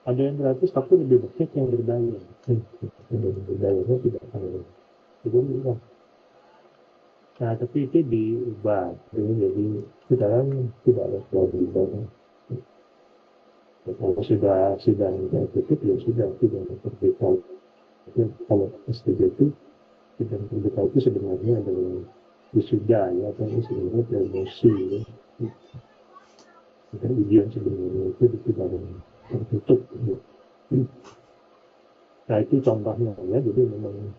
Ada yang gratis tapi lebih banyak yang berbayar. Yang berbayarnya tidak ada. Itu murah. Nah, tapi itu diubah. Jadi sekarang tidak ada kewajiban. Kalau sudah tidak tutup ya sudah tidak terbita. Kalau S3 itu sidang terbuka itu sebenarnya adalah wisuda ya, atau sebenarnya promosi ya. Dan ujian sebenarnya itu tidak tertutup. Ya. Nah itu contohnya ya, jadi memang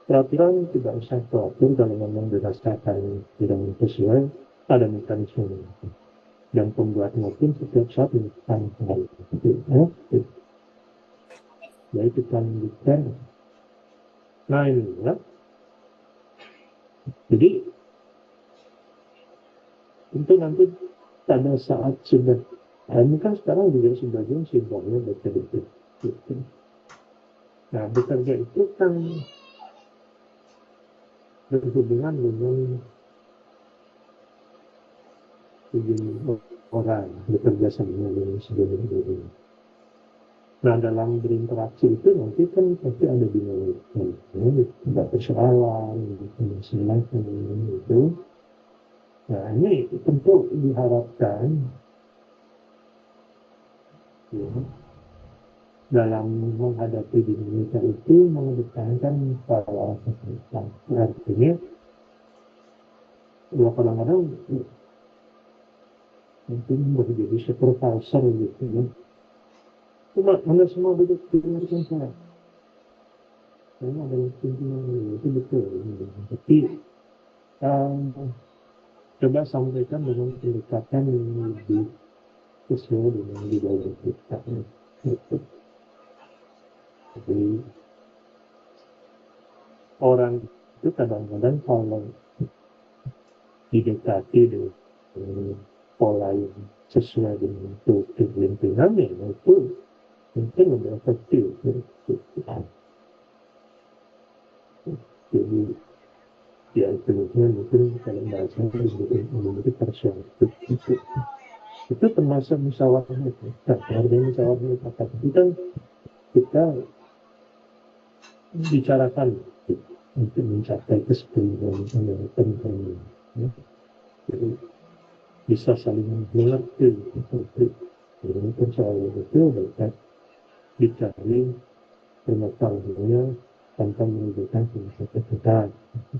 peraturan tidak usah khawatir kalau memang dirasakan tidak sesuai, ada mekanisme yang pembuatnya pun setiap saat melakukan hal itu ya. Ya itu kan bukan. Nah ini ya, jadi itu nanti pada saat sudah, ini kan sekarang juga sebagian simptomnya bekerja. Gitu. Nah bekerja itu kan berhubungan dengan tujuan orang bekerja sama dengan sebelum. Nah dalam berinteraksi itu nanti kan pasti ada dinamika, ada persoalan, masalah itu. Nah ini tentu diharapkan ya, dalam menghadapi dinamika itu mengedepankan para peserta. Artinya, ya kadang-kadang mungkin menjadi supervisor gitu ya. Cuma Anda semua duduk dengarkan saya. Saya adalah pimpinan itu betul. Tapi um, coba sampaikan dengan pendekatan yang lebih sesuai dengan budaya kita. Gitu. Jadi orang itu kadang-kadang kalau didekati dengan pola yang sesuai dengan kultur lingkungannya itu mungkin lebih efektif. Jadi ya sebetulnya mungkin kalau bahasanya memiliki persuasif itu termasuk musyawarah mufakat. Artinya musyawarah mufakat itu kan kita bicarakan untuk mencapai kesepakatan yang penting. Ya. Jadi bisa saling mengerti seperti ini persoalan itu dapat dicari permasalahannya tanpa menimbulkan kemacetan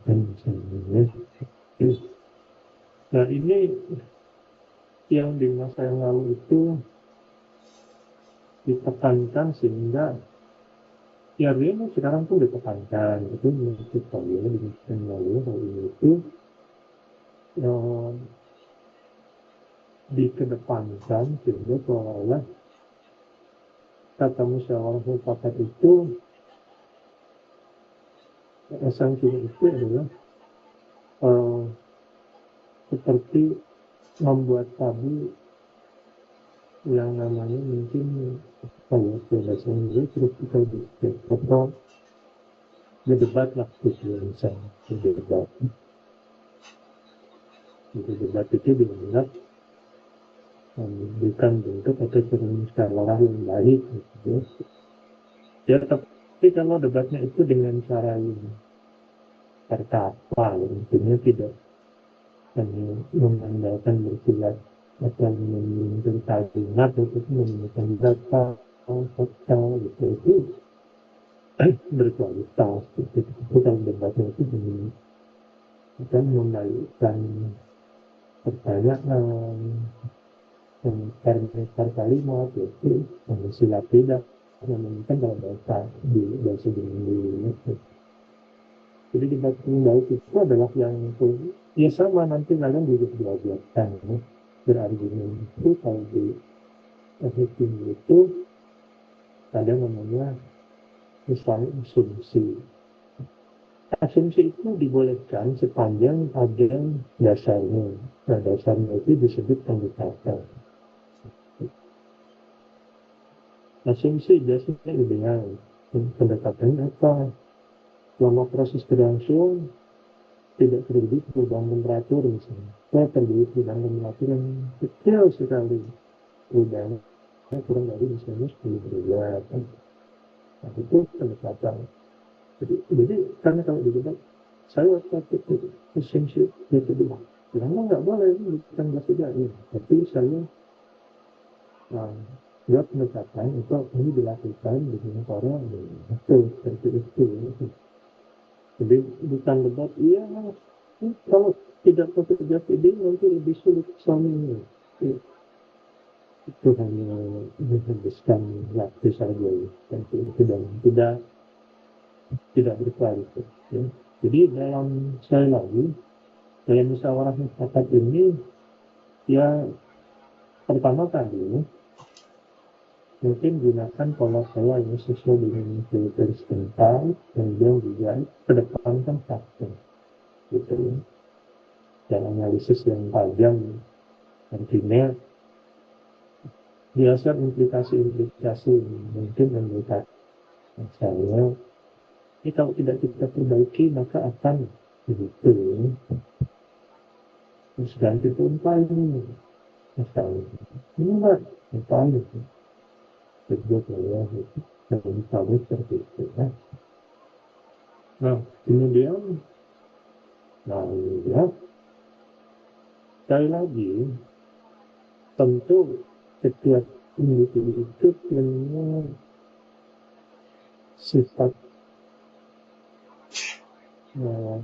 dan misalnya. Nah ini yang di masa yang lalu itu ditekankan sehingga ya ini sekarang pun ditekankan itu menurut saya di masa yang lalu hal ini itu dikedepankan sehingga seolah-olah kata musyawarah mufakat itu esensinya itu adalah uh, seperti membuat tabu yang namanya mungkin kalau bahasa Inggris terus kita atau berdebat lah gitu misalnya berdebat itu dianggap bukan bentuk atau musyawarah yang baik gitu. Ya tapi kalau debatnya itu dengan cara yang tertata intinya tidak hanya mengandalkan bersilat atau menunjukkan kalimat untuk menggunakan data fakta gitu itu berkualitas itu kalau debatnya itu dengan akan membalikkan pertanyaan per kalimat itu silat tidak menemukan dalam bahasa di bahasa Indonesia. Jadi debat baik itu adalah yang ya sama nanti kalian juga belajarkan ya. Berargumen itu kalau di teknik tinggi itu ada namanya misalnya asumsi. Asumsi itu dibolehkan sepanjang ada dasarnya. Nah dasarnya itu disebut pendekatan. Asumsi biasanya ideal. Pendekatan apa? Selama proses berlangsung tidak terjadi perubahan temperatur misalnya. Terjadi perubahan temperatur yang kecil sekali perubahan. kurang dari misalnya 10 miliar kan. Nah, itu pendekatan. Jadi karena kalau dibilang saya waktu itu esensi itu bilang, nggak boleh ini bukan tidak ini. Tapi saya buat pendekatan itu ini dilakukan di Korea itu seperti itu. Jadi bukan debat iya kalau tidak bekerja ide nanti lebih sulit suaminya. Itu hanya menghabiskan waktu saja dan tidak berkualitas. Ya. Jadi dalam sekali lagi dalam musyawarah mufakat ini ya pertama tadi mungkin gunakan pola-pola yang sesuai dengan filter sebentar dan juga kedepankan faktor gitu ya. Dan analisis yang tajam artinya biasa implikasi-implikasi mungkin menurut saya ini kalau tidak kita perbaiki maka akan begitu terus ganti tumpah ini misalnya ini enggak misalnya terbuat ya dan misalnya seperti itu ya. Nah kemudian ya sekali lagi tentu setiap individu itu punya sifat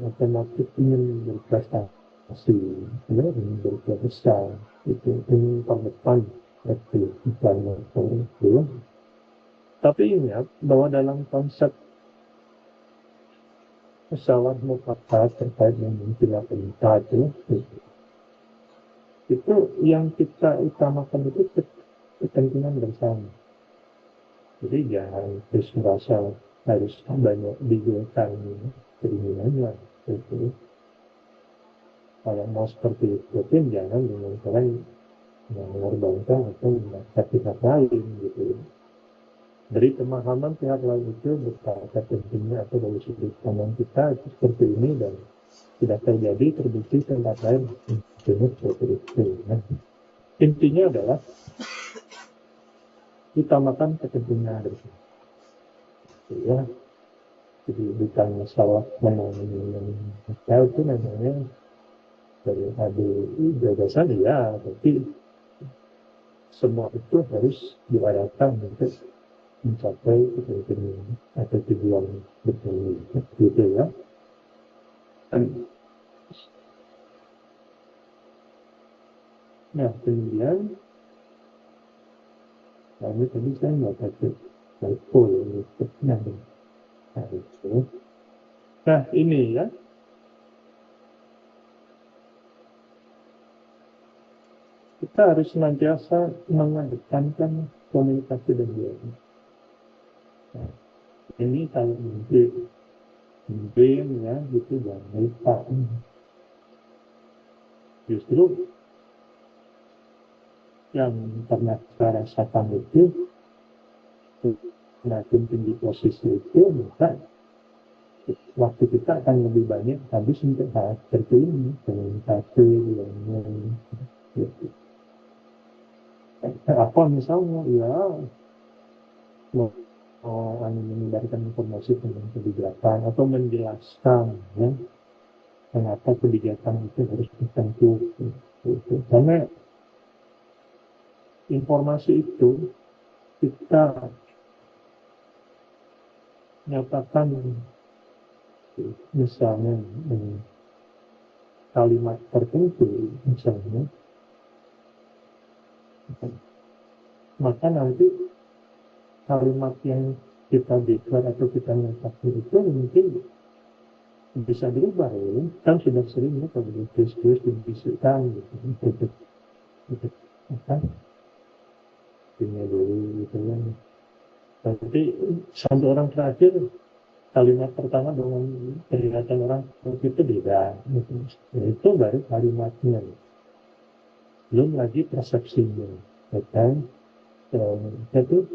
otomatis ingin berprestasi, ingin berprestasi itu ingin terdepan itu misalnya itu. Tapi ingat bahwa dalam konsep pesawat mufakat terkait dengan istilah perintah itu yang kita utamakan itu kepentingan bersama. Jadi jangan terus merasa harus banyak digunakan keinginannya itu. Kalau mau seperti itu pun jangan dengan cara yang mengorbankan atau memaksa pihak lain gitu. Dari pemahaman pihak lain itu betapa pentingnya atau dari sudut pandang kita itu seperti ini dan tidak terjadi terbukti tempat lain seperti itu. Nah, intinya adalah utamakan kepentingan bersama. Ya, jadi bukan masalah menangani itu namanya dari adu gagasan ya, tapi semua itu harus diarahkan untuk mencapai kepentingan atau tujuan bersama gitu ya. Nah kemudian kami tadi saya nggak pakai typo ya itu. Nah ini ya kita harus senantiasa mengedepankan komunikasi dan dialog. Nah, ini kalau mungkin ya gitu jangan lupa. Justru yang pernah saya rasakan itu semakin tinggi posisi itu maka waktu kita akan lebih banyak habis untuk hal seperti ini komunikasi yang gitu. Apa misalnya ya mau menyebarkan informasi tentang kebijakan atau menjelaskan ya kenapa kebijakan itu harus tertentu gitu. Karena informasi itu kita nyatakan misalnya kalimat tertentu misalnya maka nanti kalimat yang kita deklar atau kita nyatakan itu mungkin bisa berubah ya kan sudah sering ya kalau diskusi dibisukan gitu kan punya dulu gitu kan tapi sampai orang terakhir kalimat pertama dengan kelihatan orang itu beda gitu. Itu baru kalimatnya belum lagi persepsinya ya kan itu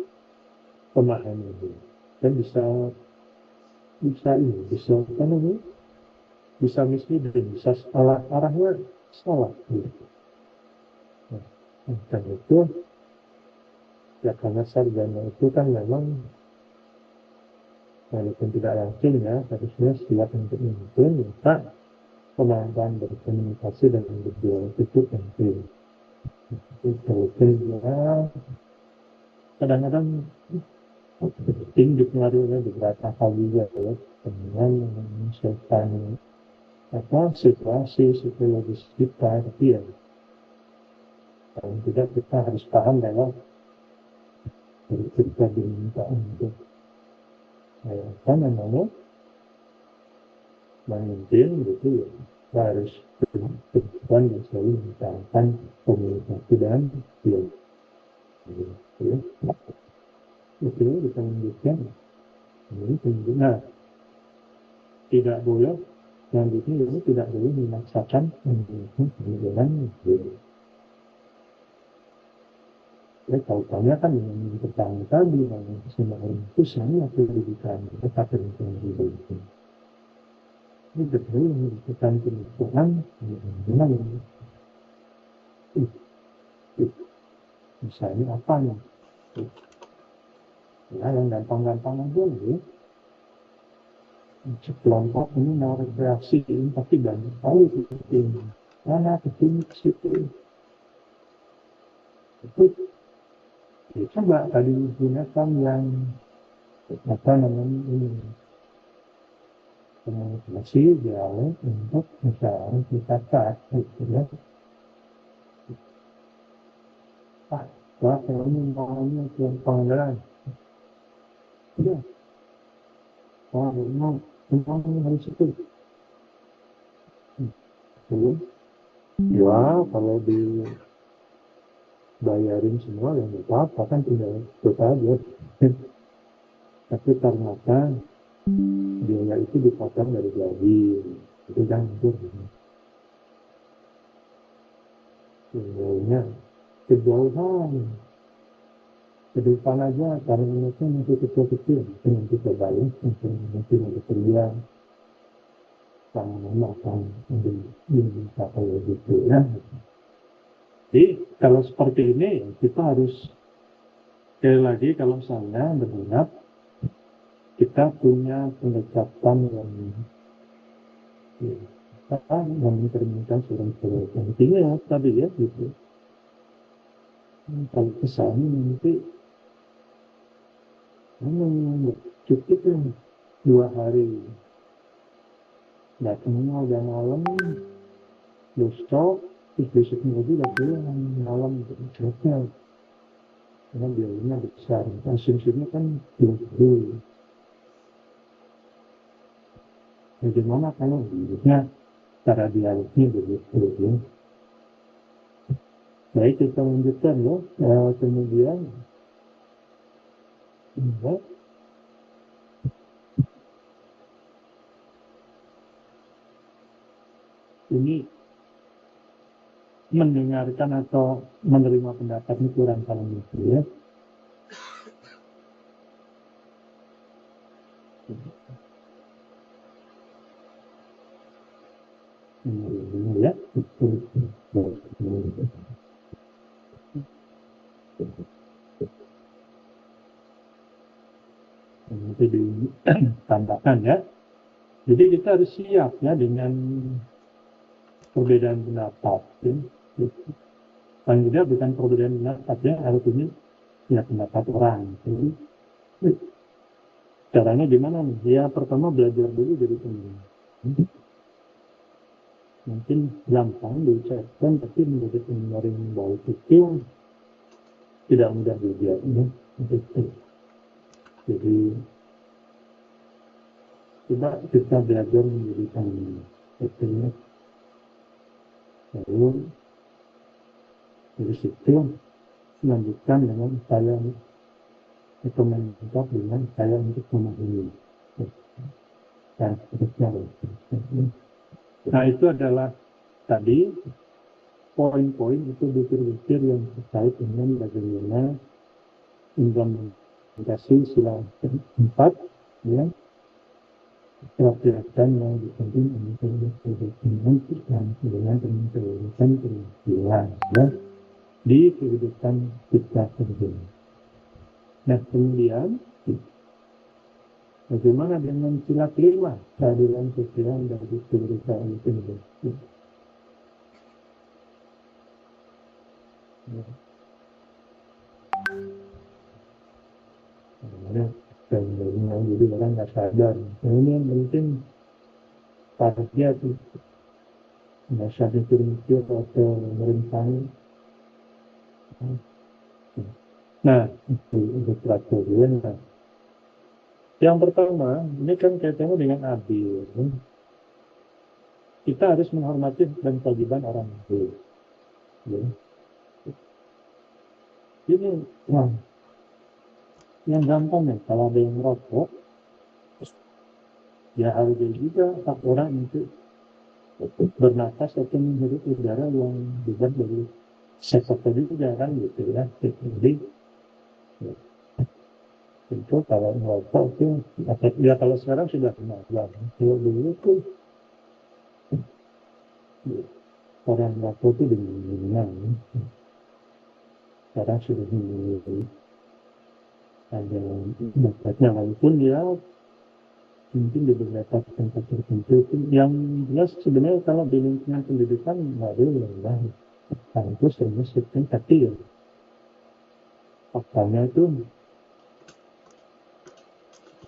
pemahaman dan bisa apa namanya bisa misleading bisa salah arahnya salah gitu. Nah, itu Ya karena sarjana itu kan memang walaupun tidak langsung ya harusnya siap untuk memimpin, maka kemampuan berkomunikasi dengan berdialog itu penting. Itu ya kadang-kadang penting dipengaruhi beberapa hal juga ya dengan menyesuaikan situasi psikologis kita, tapi ya paling tidak kita harus paham bahwa kita diminta untuk apa namanya memimpin gitu ya, kita harus berperan dan selalu menjalankan komunikasi dan dialog. Ya, itu bisa menunjukkan ini pengguna tidak boleh selanjutnya ini tidak boleh memaksakan pembelajaran gitu. Ya, kaitannya kan dengan yang pertama tadi yang semua orang itu sangat pendidikan tetap pendidikan itu. Ini betul menunjukkan pendidikan dengan misalnya apa ya? Ya, yang gampang-gampang aja ya. Sekelompok ini mau rekreasi ini tapi banyak sekali ini mana kesini ke situ itu ya, coba tadi gunakan yang apa namanya ini komunikasi dialog untuk misalnya kita gitu ya. Wah kalau ini maunya ke pengendara ya wah memang harus itu ya kalau dibayarin semua yang apa kan tinggal kita aja tapi ternyata biaya itu dipotong dari gaji itu kan itu sebenarnya kejauhan ke depan aja karena itu masih kecil-kecil yang kita bayar mungkin untuk kerja sama akan bisa kayak gitu ya. Jadi kalau seperti ini kita harus sekali lagi kalau misalnya berminat kita punya pendekatan yang mencerminkan surat-surat pentingnya ya tadi ya gitu. Kalau kesannya nanti cukup ya 2 hari datangnya udah malam besok terus besoknya lagi udah pulang malam besoknya karena biayanya besar asumsinya kan dulu bagaimana kalau hidupnya cara dialognya begitu ya. Baik kita lanjutkan ya kemudian ya, ini mendengarkan atau menerima pendapat ini kurang kalau gitu ya. Ini ya. Nanti ditambahkan ya. Jadi kita harus siap ya dengan perbedaan pendapat. Ya. Paling tidak bukan perbedaan pendapat ya, harus ini ya pendapat orang. Jadi caranya gimana nih? Ya pertama belajar dulu dari teman. Mungkin gampang diucapkan tapi menjadi pendengar yang baik itu tidak mudah juga ya. Jadi coba kita belajar menjadi teman. Artinya lalu dari situ lanjutkan dengan saya atau menjawab dengan saya untuk memahami dan seterusnya. Nah itu adalah tadi poin-poin itu butir-butir yang terkait dengan bagaimana implementasi sila 4 ya perhatian yang dipenting untuk dengan penelitian peristiwa ya di kehidupan kita sendiri. Nah, kemudian bagaimana dengan sila kelima keadilan sosial dari perusahaan itu? Dan jadi orang nggak sadar. Nah, ini yang penting target nggak sadar berpikir atau merencana. Nah, itu peraturan. Nah, yang pertama, ini kan kaitannya dengan adil. Kita harus menghormati dan kewajiban orang lain. Ya. Ini, nah, yang gampang ya, kalau ada yang merokok, ya harus juga hak orang untuk bernapas atau menghirup udara yang bebas dari sektor juga kan gitu ya. Jadi ya, itu kalau merokok itu ya kalau sekarang sudah kemajuan. Kalau dulu tuh ya, orang merokok itu dengan sekarang sudah ada dapatnya walaupun dia mungkin di beberapa tempat tertentu yang jelas sebenarnya kalau di lingkungan pendidikan nggak ada ya kampus dan masjid kan tapi ya faktanya itu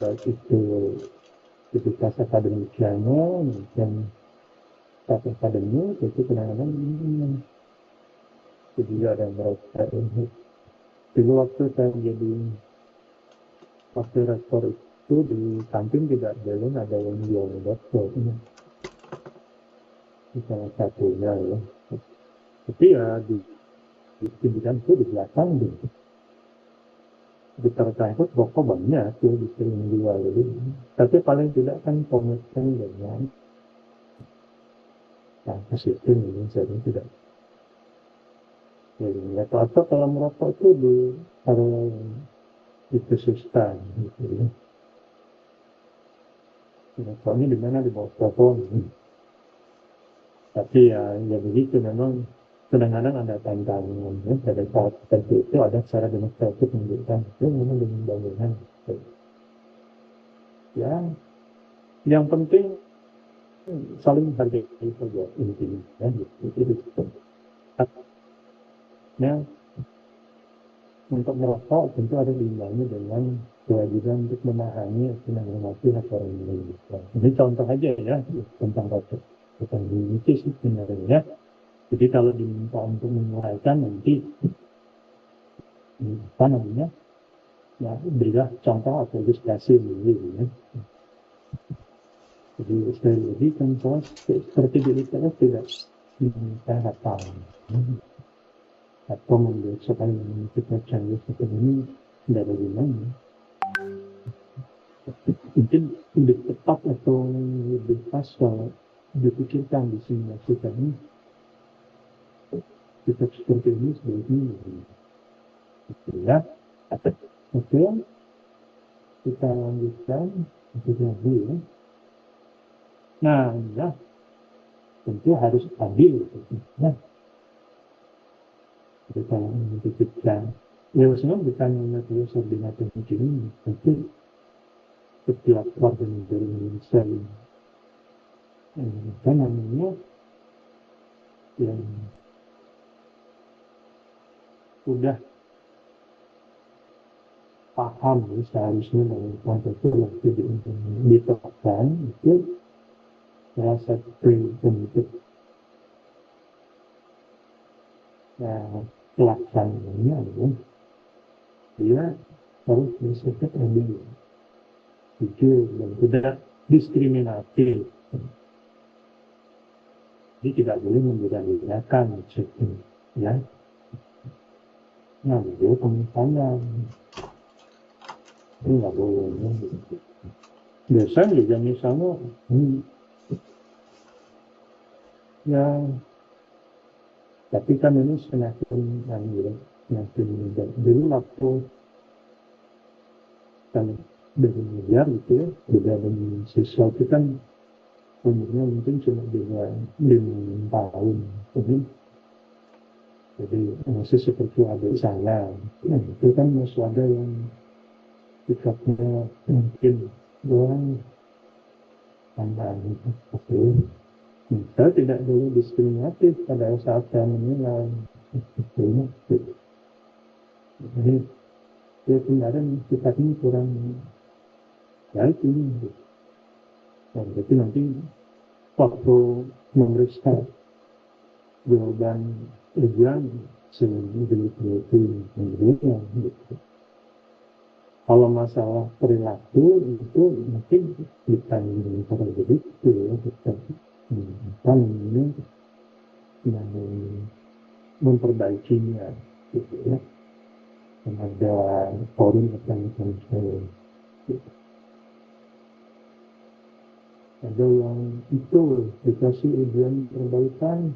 baik itu aktivitas akademiknya dan status akademik itu kadang-kadang itu juga ada yang merasa dulu waktu saya jadi waktu rektor itu di kantin tidak jalan ada yang jual dokter itu salah satunya ya tapi ya di pendidikan itu di belakang gitu di terkait rokok banyak ya di sering jual gitu. Tapi paling tidak kan komitmen dengan sistem ini saya tidak ya, atau kalau merokok itu di kalau itu sustain gitu ya. Rokoknya di mana di bawah telepon. Tapi ya begitu memang kadang-kadang ada tantangan ya, pada saat tertentu itu ada secara demonstratif menunjukkan itu memang dengan bangunan ya yang penting saling hargai saja intinya ya, itu ya untuk merokok tentu ada diimbangi dengan kewajiban untuk memahami atau menghormati hak orang lain. Ini contoh aja ya tentang rokok bukan itu sih sebenarnya. Jadi kalau diminta untuk mengurangi nanti apa namanya ya berilah contoh atau ilustrasi dulu ya. Jadi sekali lagi contoh seperti di ITS tidak diminta hafal atau membuat supaya kita canggih seperti ini tidak ada gunanya. Mungkin lebih tepat atau lebih pas kalau dipikirkan di simulasikan ini kita seperti ini sebaiknya ya. Oke, kita lanjutkan itu lagi ya. Nah, ya tentu harus adil ya. Kita memikirkan ya sebenarnya bukan hanya terus ordinatif ini tapi setiap warga negara Indonesia apa namanya yang sudah paham seharusnya dalam konteks itu diterapkan itu salah satu bentuk pelaksanaannya adalah dia harus bersifat adil, jujur dan tidak diskriminatif. Jadi tidak boleh membeda-bedakan ya. Nah, dia pemisalan itu nggak boleh ya. Biasanya juga misalnya ya tapi kan ini semakin dulu waktu kan dari miliar gitu ya beda dengan siswa itu kan umurnya mungkin cuma 5 tahun jadi masih seperti adik saya itu kan masih ada yang sikapnya mungkin orang tambahan seperti saya tidak dulu diskriminatif pada saat saya menilai sebetulnya. Jadi ya kemarin sifatnya kurang baik ini. Dan jadi nanti waktu memeriksa jawaban ujian sebelum kemudian gitu. Kalau masalah perilaku itu mungkin kita cara begitu ya kita ini yang memperbaikinya gitu ya. Ada forum macam saya. Ada yang itu dikasih ujian perbaikan,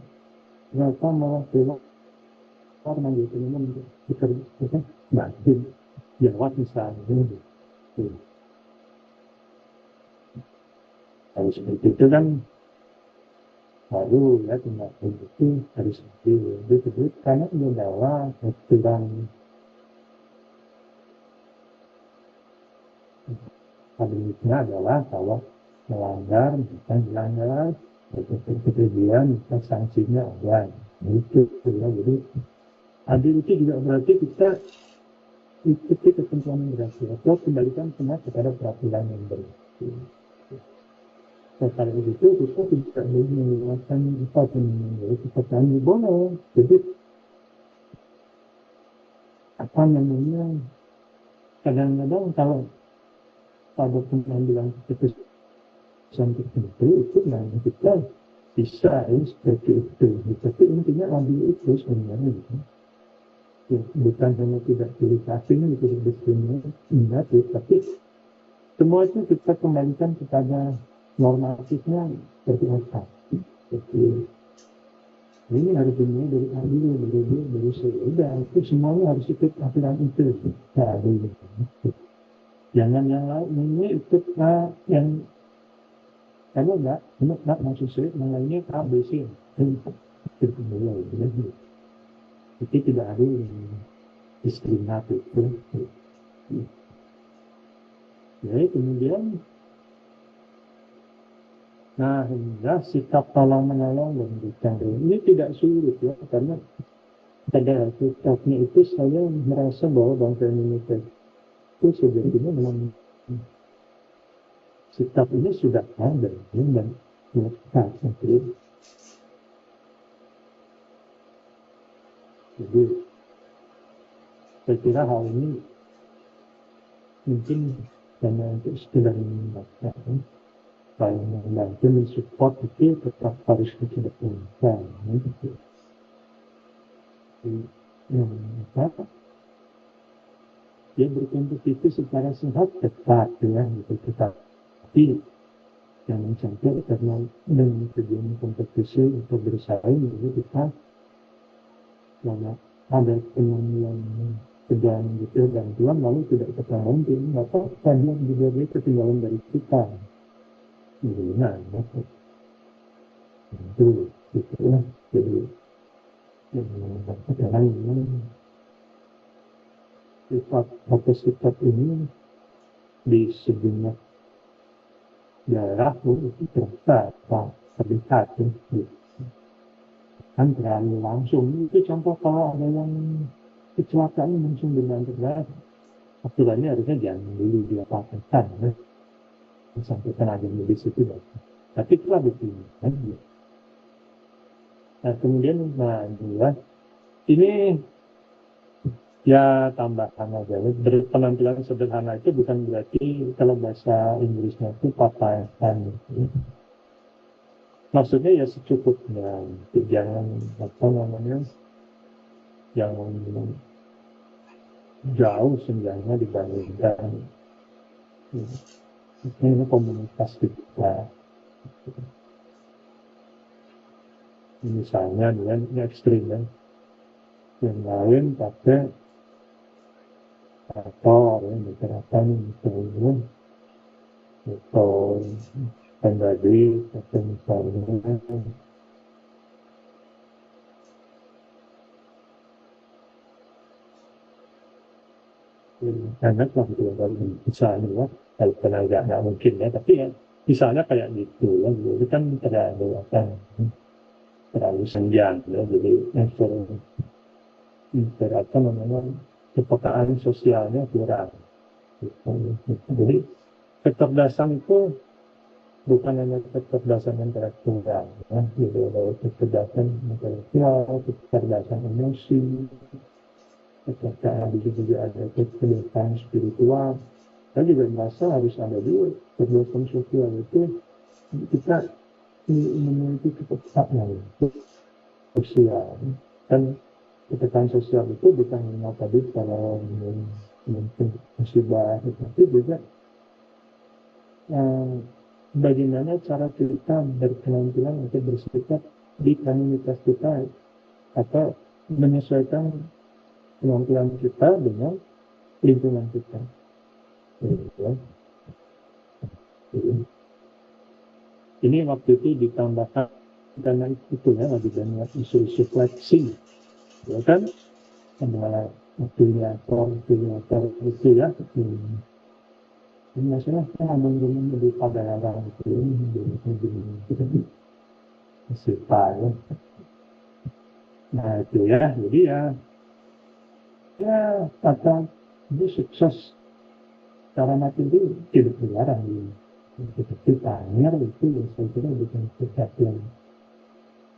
ternyata malah keluar mengambil minum kita bantu jawab misalnya gitu. Harus seperti itu kan baru ya tindak itu harus disebut karena dia adalah sedang habisnya adalah kalau melanggar bukan melanggar kejadian sanksinya ada itu ya. Jadi adil itu juga berarti kita ikuti ketentuan yang berlaku atau kembalikan semua kepada peraturan yang berlaku. Setelah itu kita tidak boleh mengeluarkan sifat yang boleh. Jadi apa namanya kadang-kadang kalau pada pengambilan keputusan tertentu itu yang kita bisa seperti itu. Tapi intinya ambil itu sebenarnya gitu. Ya, bukan hanya tidak pilih kasihnya itu diskriminatif, tapi semua itu kita kembalikan kepada normatifnya seperti apa. Jadi ini harus dimulai dari adil, dari sudah itu semuanya harus ikut aturan itu. Nah, jangan yang lain ini ikut yang karena enggak maksud saya yang lainnya A, B, C. Itu mulai. Jadi tidak ada yang diskriminatif. Ya, kemudian hingga sikap tolong menolong dan bercanda ini tidak sulit ya, karena pada sikapnya itu saya merasa bahwa bangsa Indonesia itu sebetulnya memang sikap ini sudah ada dan melekat sendiri. Jadi saya kira hal ini mungkin hanya untuk sekedar mengingatkan kalau membantu mensupport itu tetap harus dikedepankan gitu. Dia berkompetisi secara sehat tepat ya gitu, tetapi jangan sampai karena dengan tujuan kompetisi untuk bersaing itu kita banyak ada yang kerjaan gitu bantuan lalu tidak ketahuan atau tadi juga dia ketinggalan dari kita. Nah, itu ya. Jadi sekarang ini sifat ini di sejumlah daerah itu terlihat kan terlalu langsung. Itu contoh kalau ada yang kecelakaan langsung dengan tegas, aturannya harusnya jangan dulu dilakukan sampai tenaga medis itu. Tapi telah begini kan. Nah kemudian ini ya tambahan aja. Penampilan sederhana itu bukan berarti kalau bahasa Inggrisnya itu papayan. Maksudnya ya secukupnya, jangan yang jauh sebenarnya dibandingkan ini komunitas kita. Misalnya dengan ekstrim ya. Yang lain pakai motor ya, misalkan misalnya atau pribadi atau misalnya Enak lah gitu kalau misalnya ya, kalau tenaga nggak mungkin ya, tapi ya misalnya kayak gitu ya, itu kan terlalu senjang ya, jadi apa namanya, kepekaan sosialnya kurang. Jadi kecerdasan itu bukan hanya kecerdasan intelektual, ya, gitu, ada kecerdasan intelektual, kecerdasan emosi, kecerdasan juga ada kecerdasan spiritual. Saya juga merasa harus ada juga kecerdasan sosial itu kita memiliki kecerdasan sosial dan kecerdasan sosial itu bukan hanya tadi kalau mungkin musibah, tapi juga eh, bagaimana cara kita berkelanjutan untuk bersikap di komunitas kita atau menyesuaikan kemampuan kita dengan lingkungan kita. Ya. Ini waktu itu ditambahkan karena itu ya lagi banyak isu-isu flexing, ya kan? Ada afiliator itu ya. Ini masalah ngomong lebih pada orang itu siapa ya. Nah itu ya, jadi ya kata ini sukses secara materi tidak dilarang seperti tanya itu ya saya kira bukan sesuatu yang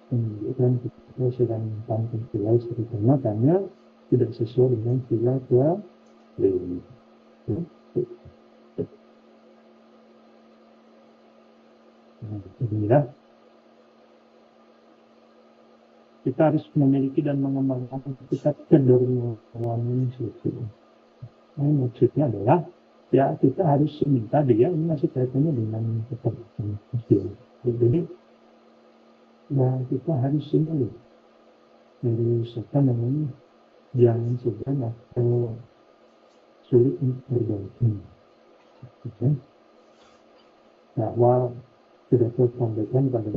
menunjukkan kita sedang tampil sila sebetulnya karena tidak sesuai dengan sila ini. Inilah kita harus memiliki dan mengembangkan kita kedormanan suci. Maksudnya adalah ya kita harus minta dia ini masih kaitannya dengan kepercayaan sosial. Jadi ya kita harus ini apa namanya jangan segan atau sulit untuk berbagi. Okay. Nah, sudah saya sampaikan pada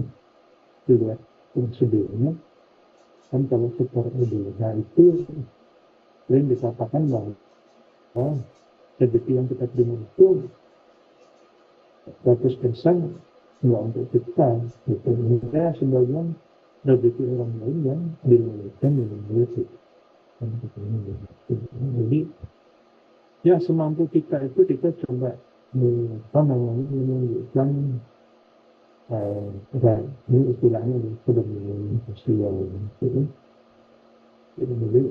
juga sebelumnya kan kalau seperti itu sering dikatakan bahwa rezeki yang kita terima itu 100% nggak untuk kita. Gitu. Ini sebagian rezeki orang lain yang dimiliki memiliki. Jadi ya semampu kita itu kita coba menunjukkan ini istilahnya sudah sosial itu. Jadi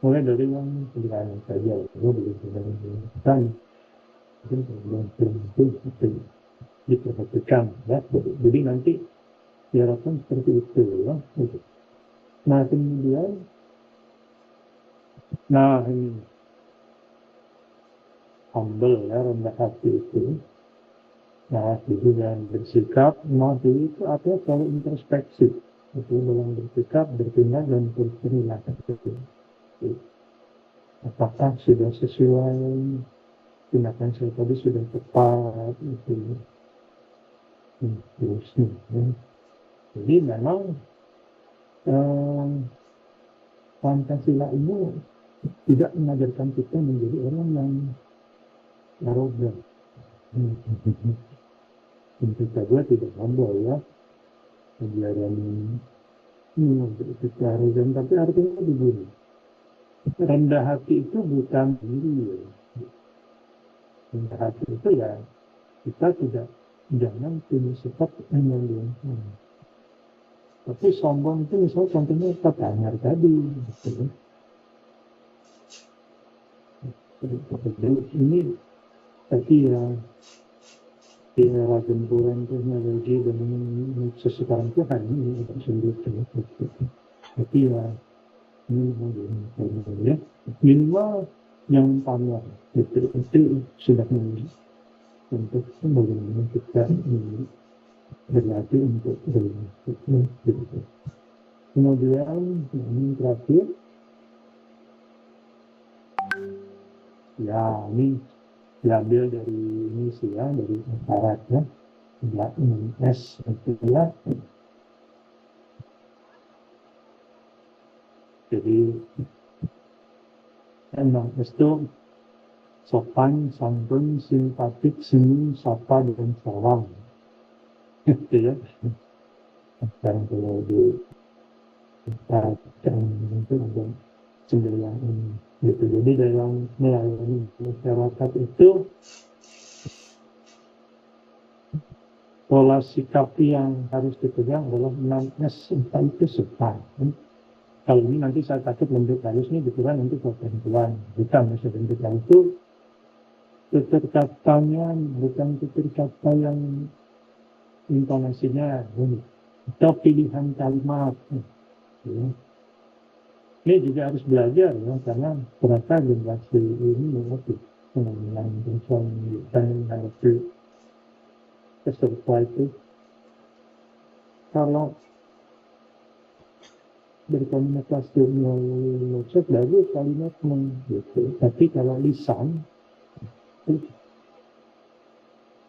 mulai dari yang sederhana saja, itu dan mungkin diperhatikan ya. Jadi nanti diharapkan seperti itu ya. Nah kemudian ini humble ya, rendah hati itu. Nah itu dan bersikap, itu artinya selalu introspeksi. Itu dalam bersikap, bertindak dan berperilaku. Apakah sudah sesuai tindakan saya tadi sudah tepat itu terusnya ya. Jadi memang Pancasila ini tidak mengajarkan kita menjadi orang yang arogan. Tentu saja tidak humble ya, ajaran ini kita arogan, tapi artinya begini, rendah hati itu bukan diri ya. Rendah hati itu ya kita jangan punya sifat yang tapi sombong itu misalnya contohnya Tanyar tadi gitu. Ini tapi ya di era gempuran teknologi dan sesekarang itu hanya ini tidak sulit tapi ya ini ya minimal yang pamer itu sudah untuk bagaimana kita berlatih untuk berlatih. Kemudian ini terakhir ya ini diambil dari ini sih ya, dari syaratnya S itu ya. Jadi Emang itu sopan, santun, simpatik, senyum, sapa, dan salam. Gitu ya. Dan kalau di itu ada cenderung gitu. Jadi dalam melayani masyarakat itu pola sikap yang harus dipegang adalah 6S, itu sopan. Kalau ini nanti saya takut bentuk halus ini dikira nanti ketentuan. Bukan, sebenarnya itu tutur katanya bukan tutur kata yang intonasinya atau pilihan kalimat. Ya. Ini juga harus belajar ya, karena ternyata generasi ini mengerti dengan dan menghadapi peserta itu. Kalau berkomunikasi melalui chat bagus kalimatnya gitu. Tapi kalau lisan itu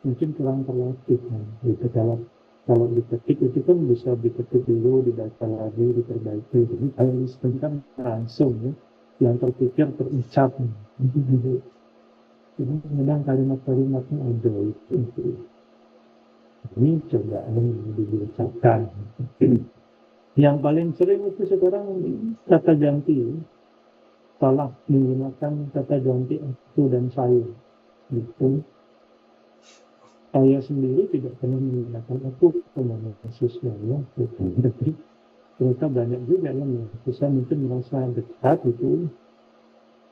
mungkin kurang terlatih gitu. Kalau diketik itu kan bisa diketik dulu, dibaca lagi, diperbaiki. Jadi kalau lisan kan langsung ya, yang terpikir terucap. Jadi kadang kalimat-kalimatnya ada itu. Ini coba diucapkan. Yang paling sering itu sekarang kata ganti, salah menggunakan kata ganti aku dan saya. Gitu. Saya sendiri tidak pernah menggunakan aku dalam sosialnya. Tapi ternyata banyak juga yang bisa mungkin merasa dekat itu.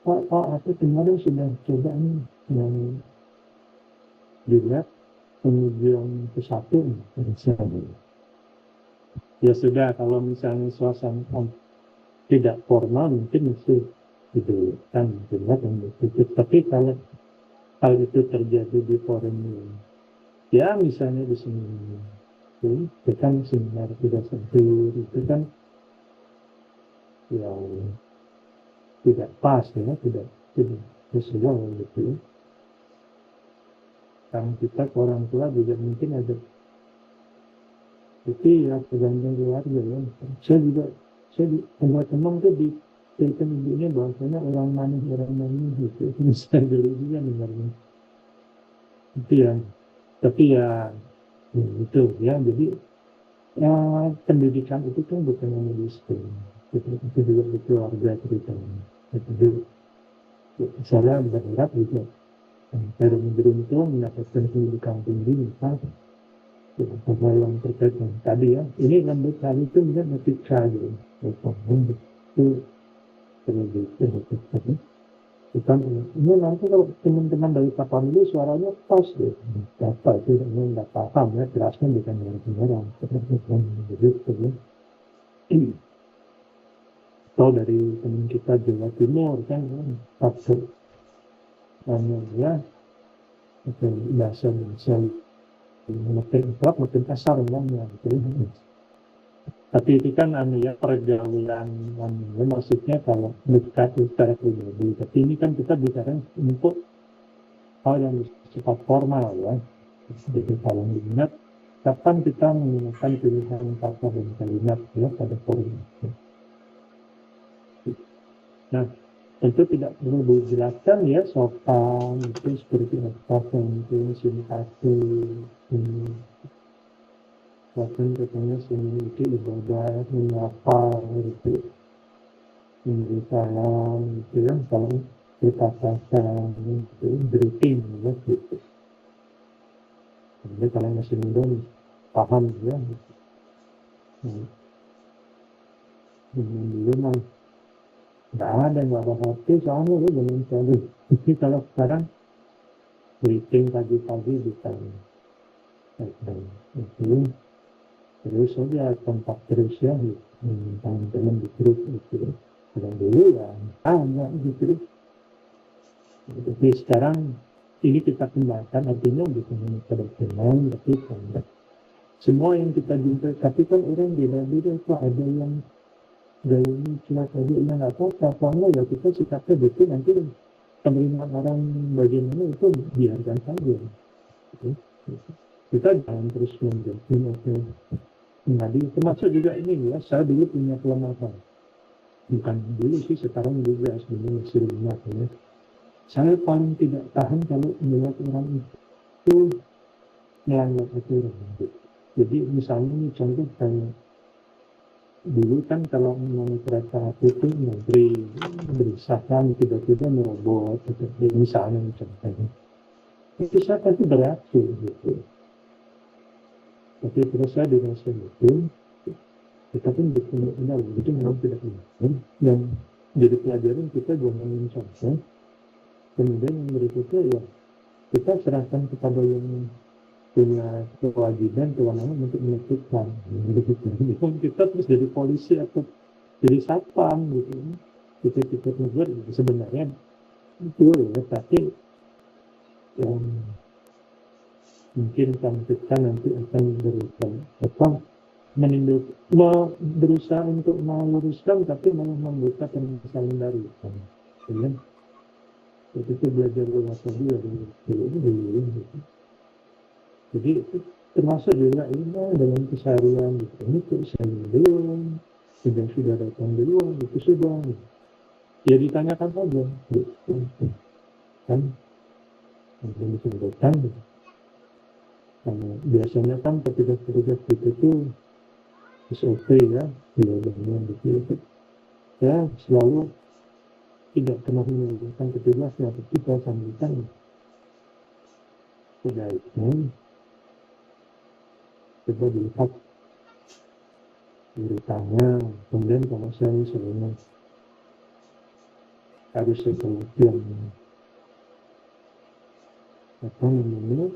Pak, aku kemarin sudah coba nih yang dilihat kemudian ke satu misalnya. Ya sudah, kalau misalnya suasana tidak formal mungkin masih gitu kan dilihat yang begitu. Tapi kalau hal itu terjadi di forum ya misalnya di sini itu kan seminar tidak sentuh itu kan yang tidak pas ya, tidak sesuai gitu. Karena kita orang tua juga mungkin ada, tapi ya tergantung keluarga ya. Saya buat teman tuh di cerita ibunya bahwasanya orang manis gitu. Saya dulu juga dengarnya. Itu ya, tapi ya itu ya. Jadi ya pendidikan itu kan bukan hanya di sekolah, itu juga di keluarga ceritanya. Itu saya berharap juga dari beruntung mendapatkan pendidikan tinggi misalnya. Apa yang terkait dengan tadi ya, ini lembut kali itu bisa ketika gitu, itu pendidikan itu. Bukan ini nanti kalau teman-teman dari kapal ini suaranya pas deh, apa itu nggak paham ya, jelasnya bukan dengan beneran, begitu ya. Atau dari teman kita Jawa Timur kan, satu ya, itu bahasa makin kasar namanya gitu. Tapi itu kan ya pergaulan maksudnya kalau dekat secara pribadi. Tapi ini kan kita bicara untuk hal yang bersifat formal ya. Jadi kalau ingat kapan kita menggunakan pilihan kata dan kalimat ya pada forum itu. Nah, tentu tidak perlu dijelaskan ya sopan itu seperti apa, penting, simpati, bahkan katanya memiliki ibadah, menyapa, gitu, memberi salam, gitu ya, kalau berkata-kata, gitu, greeting, ya, gitu. Jadi kalau masih muda, paham ya. Dulu mah nggak ada, nggak ada hati, soalnya ya jangan selalu. Jadi kalau sekarang greeting pagi-pagi bisa, itu terus saja kontak terus ya, teman-teman di grup itu. Dan dulu ya hanya gitu. Tapi sekarang ini kita kembangkan, artinya bukan hanya tradisional, tapi semua yang kita jumpai. Tapi kan orang beda-beda, kok ada yang gayanya cuma tadi yang nggak apa-apa, ya kita sikapnya betul, nanti penerimaan orang bagaimana itu biarkan saja. Kita jangan terus menjadi. Nah, termasuk juga ini ya, saya dulu punya kelemahan. bukan dulu sih, sekarang juga sebenarnya masih banyak ya. Saya paling tidak tahan kalau melihat orang itu melanggar aturan. Jadi misalnya nih contoh kayak dulu kan kalau mau kereta api itu menteri berusaha tiba-tiba merobot gitu. Misalnya contohnya itu saya pasti bereaksi gitu. Tapi terus saya dirasa itu tetapi benar-benar itu memang tidak mungkin, dan jadi pelajaran kita jangan mencontoh. Kemudian yang berikutnya ya kita serahkan kepada yang punya kewajiban kewenangan untuk menentukan begitu. Kita terus jadi polisi atau jadi satpam gitu, kita tegur sebenarnya itu ya, tapi yang mungkin kita nanti akan berikan apa berusaha untuk meluruskan tapi malah membuka permasalahan baru. Kemudian itu belajar bahasa dia dulu. Jadi itu termasuk juga ini dalam keseharian gitu. Ini kok saya belum, sudah datang duluan, itu sudah. Ya ditanyakan saja, gitu. Kan, yang disebutkan. Biasanya kan petugas-petugas itu SOP ya, bilangnya gitu. Ya selalu tidak pernah menyebutkan petugasnya, tapi kita sampaikan sebaiknya coba dilihat beritanya, kemudian kalau saya misalnya harus sesuatu yang apa namanya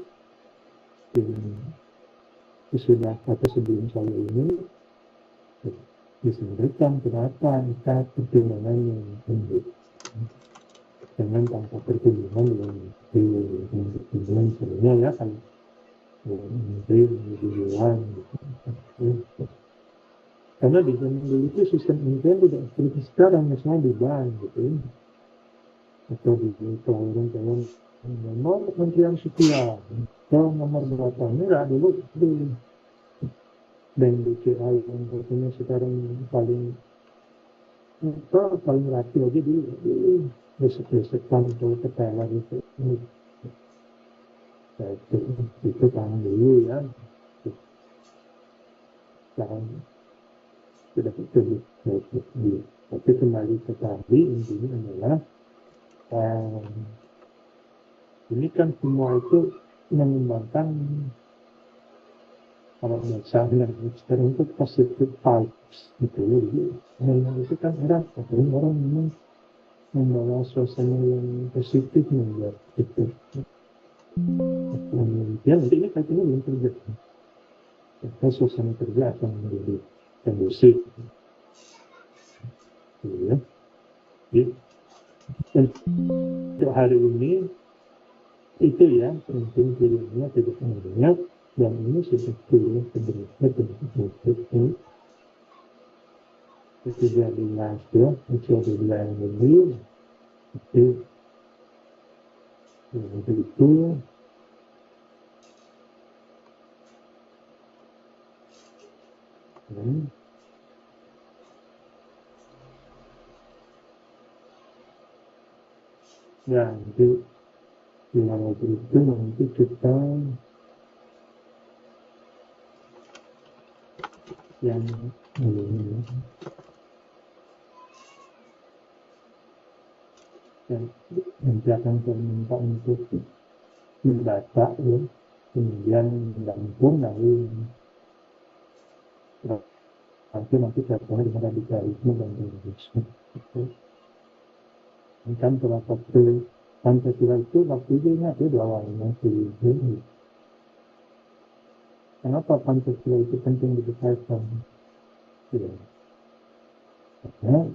sudah atau sebelum saya ini disampaikan kenapa kita pertimbangannya jangan tanpa pertimbangan dengan pertimbangan sebenarnya ya kan menteri dibilang karena di zaman dulu itu sistem ini tidak seperti sekarang, misalnya di bank gitu atau di pelayaran nomor kementerian sekian atau nomor berapa enggak dulu di bank BCA yang katanya sekarang paling rapi aja dulu besok-besokan atau ketelar itu itu kan dulu ya sekarang sudah betul tapi kembali ke tadi intinya adalah ini kan semua itu mengembangkan kalau misalnya sekarang itu positive vibes gitu ya. Jadi itu kan orang memang membawa suasana yang positif ya gitu. Ya nanti ini kayaknya belum terjadi. Kita suasana kerja akan menjadi kondusif. Ya. Jadi, untuk hari ini itu ya penting pilihannya tidak banyak dan ini sudah pilihan sebenarnya untuk sudah dibahas ya, sudah dibilang lebih itu ya itu dengan itu nanti kita yang nanti akan saya minta untuk membaca ya, kemudian mendampung lalu nanti saya dengan radikalisme dan terorisme itu kan pada waktu Pancasila itu waktu itu ingat ya awalnya ini kenapa Pancasila itu penting dibesarkan ya karena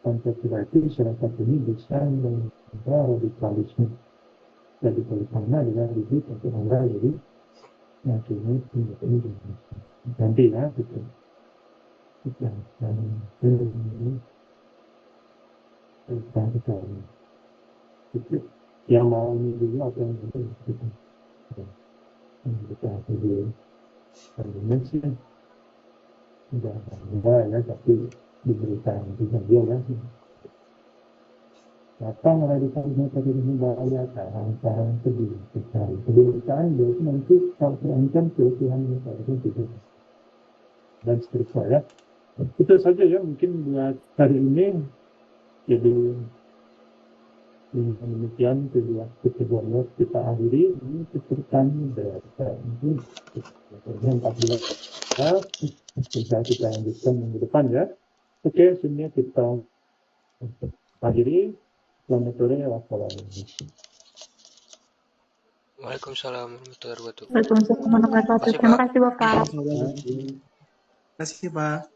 Pancasila itu salah satunya bisa menjaga radikalisme adalah diri untuk orang jadi nasional ini nanti ya gitu dan ini itu yang mau ini dulu apa yang itu gitu kita dulu karena sih udah ya tapi diberikan juga dia kan. Datang radikalisme terorisme bahaya sekarang sedih sekali. Kebenaran dia itu nanti kalau terancam keutuhan negara itu tidak dan seterusnya ya. Itu saja ya mungkin buat hari ini. Jadi demikian keduanya kita akhiri ini kecerdasan dari yang 14 bisa kita lanjutkan minggu depan ya. Oke, sini kita akhiri. Selamat sore, wassalamualaikum. Waalaikumsalam warahmatullahi wabarakatuh. Waalaikumsalam warahmatullahi wabarakatuh. Makasih, Terima Pak. kasih Bapak. Terima kasih. Terima kasih Pak.